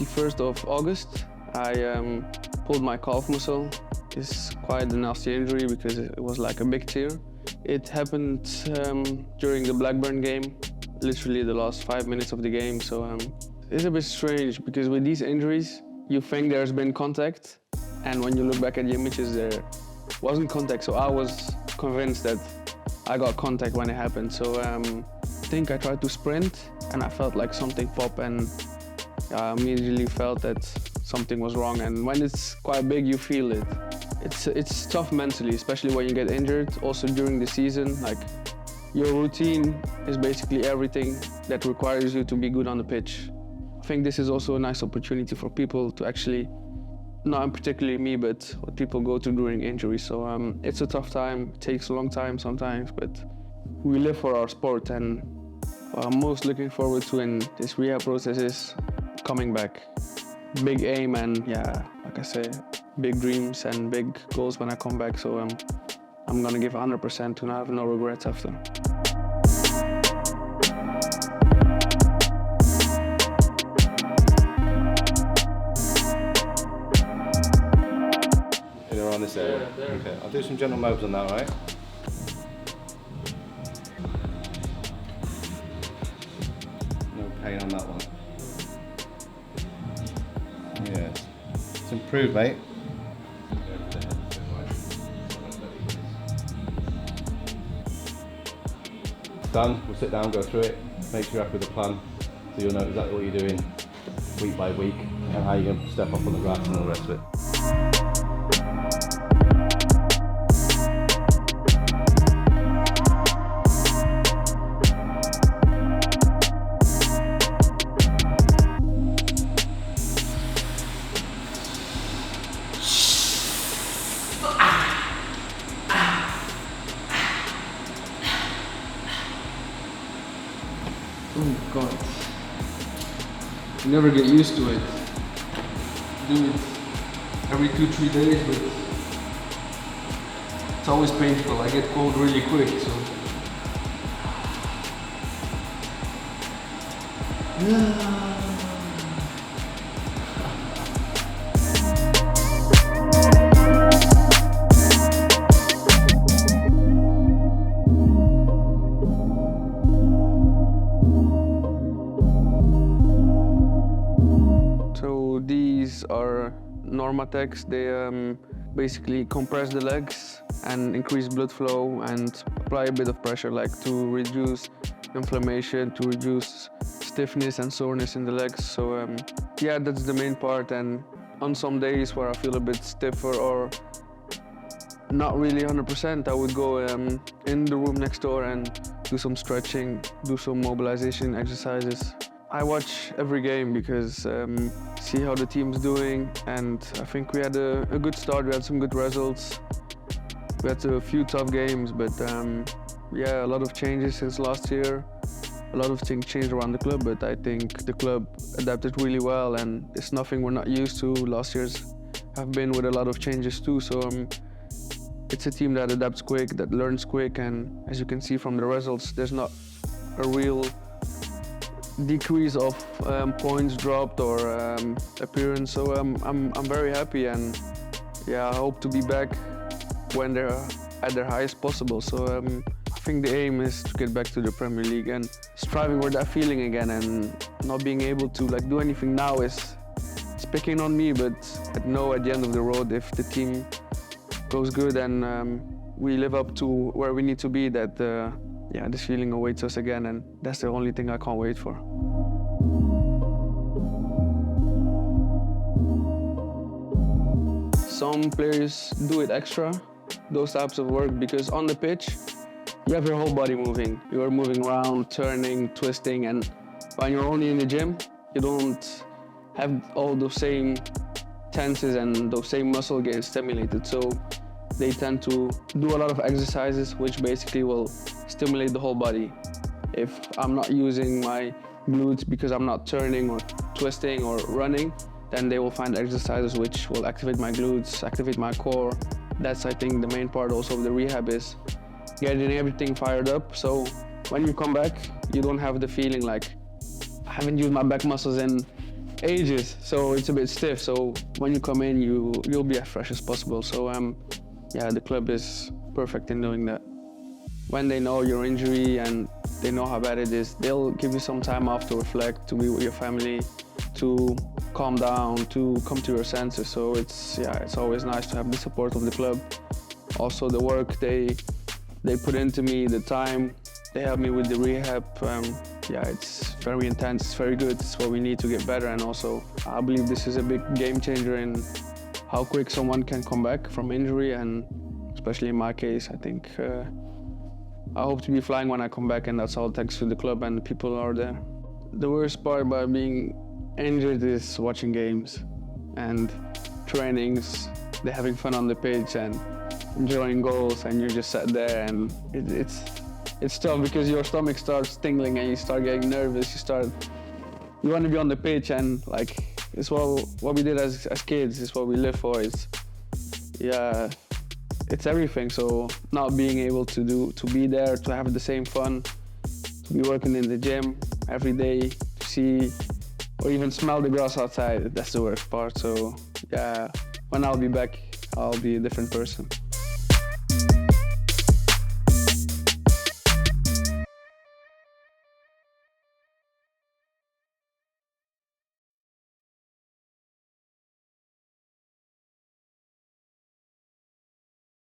21st of August, I pulled my calf muscle. It's quite a nasty injury because it was like a big tear. It happened during the Blackburn game, literally the last 5 minutes of the game. So it's a bit strange because with these injuries, you think there's been contact, and when you look back at the images, there wasn't contact. So I was convinced that I got contact when it happened. So I think I tried to sprint, and I felt like something pop, and I immediately felt that something was wrong. And when it's quite big, you feel it. It's tough mentally, especially when you get injured. Also during the season, like your routine is basically everything that requires you to be good on the pitch. I think this is also a nice opportunity for people to actually, not particularly me, but what people go through during injury. So it's a tough time. It takes a long time sometimes, but we live for our sport, and what I'm most looking forward to in this rehab process is coming back. Big aim and, yeah, like I say, big dreams and big goals when I come back. So I'm gonna give 100% and I have no regrets after. Around this area? Yeah, there. Okay, I'll do some gentle mobs on that, right? No pain on that one. Yes. It's improved, mate. Done, we'll sit down, go through it, make sure you're happy with the plan, so you'll know exactly what you're doing week by week and how you're going to step up on the grass and all the rest of it. Oh God. You never get used to it. Do it every 2-3 days, but it's always painful. I get cold really quick, so. So these are Normatecs. They basically compress the legs and increase blood flow and apply a bit of pressure, like to reduce inflammation, to reduce stiffness and soreness in the legs. So yeah, that's the main part. And on some days where I feel a bit stiffer or not really 100%, I would go in the room next door and do some stretching, do some mobilization exercises. I watch every game because see how the team's doing, and I think we had a good start. We had some good results. We had a few tough games, but yeah, a lot of changes since last year. A lot of things changed around the club, but I think the club adapted really well, and it's nothing we're not used to. Last year's have been with a lot of changes too, so it's a team that adapts quick, that learns quick, and as you can see from the results, there's not a real decrease of points dropped or appearance. So I'm very happy, and yeah, I hope to be back when they're at their highest possible. So I think the aim is to get back to the Premier League and striving for that feeling again, and not being able to like do anything now it's picking on me, but at the end of the road, if the team goes good and we live up to where we need to be, that yeah, this feeling awaits us again, and that's the only thing I can't wait for. Some players do it extra, those types of work, because on the pitch, you have your whole body moving. You are moving around, turning, twisting, and when you're only in the gym, you don't have all those same tenses and those same muscles getting stimulated. So they tend to do a lot of exercises which basically will stimulate the whole body. If I'm not using my glutes because I'm not turning or twisting or running, then they will find exercises which will activate my glutes, activate my core. That's, I think, the main part also of the rehab, is getting everything fired up. So when you come back, you don't have the feeling like, I haven't used my back muscles in ages, so it's a bit stiff. So when you come in, you'll be as fresh as possible. So yeah, the club is perfect in doing that. When they know your injury and they know how bad it is, they'll give you some time off to reflect, to be with your family, to calm down, to come to your senses. So it's always nice to have the support of the club. Also the work they put into me, the time they help me with the rehab. Yeah, it's very intense, it's very good. It's what we need to get better, and also I believe this is a big game changer in how quick someone can come back from injury, and especially in my case, I think I hope to be flying when I come back, and that's all thanks to the club and the people who are there. The worst part about being injured is watching games and trainings. They're having fun on the pitch and enjoying goals, and you're just sat there, and it's tough because your stomach starts tingling and you start getting nervous. You want to be on the pitch, and like it's what we did as kids. It's what we live for. It's everything. So not being able to be there, to have the same fun, to be working in the gym every day, to see or even smell the grass outside, that's the worst part. So yeah, when I'll be back, I'll be a different person.